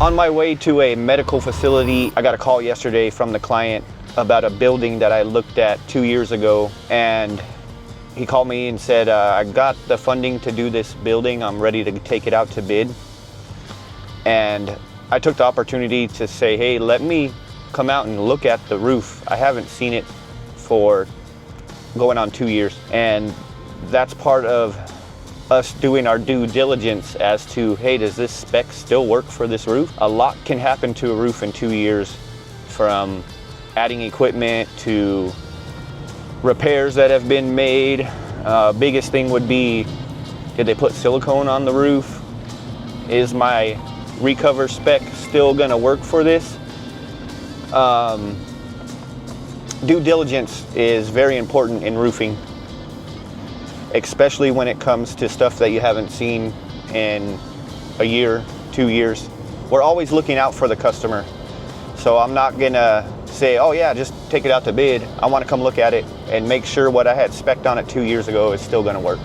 On my way to a medical facility, I got a call yesterday from the client about a building that I looked at 2 years ago, and he called me and said, I got the funding to do this building. I'm ready to take it out to bid. And I took the opportunity to say, hey, let me come out and look at the roof. I haven't seen it for going on 2 years. And that's part of us doing our due diligence as to, hey, does this spec still work for this roof? A lot can happen to a roof in 2 years, from adding equipment to repairs that have been made. Biggest thing would be, did they put silicone on the roof? Is my recover spec still gonna work for this? Due diligence is very important in roofing, especially when it comes to stuff that you haven't seen in a year, 2 years. We're always looking out for the customer. So I'm not gonna say, oh yeah, just take it out to bid. I wanna come look at it and make sure what I had spec'd on it 2 years ago is still gonna work.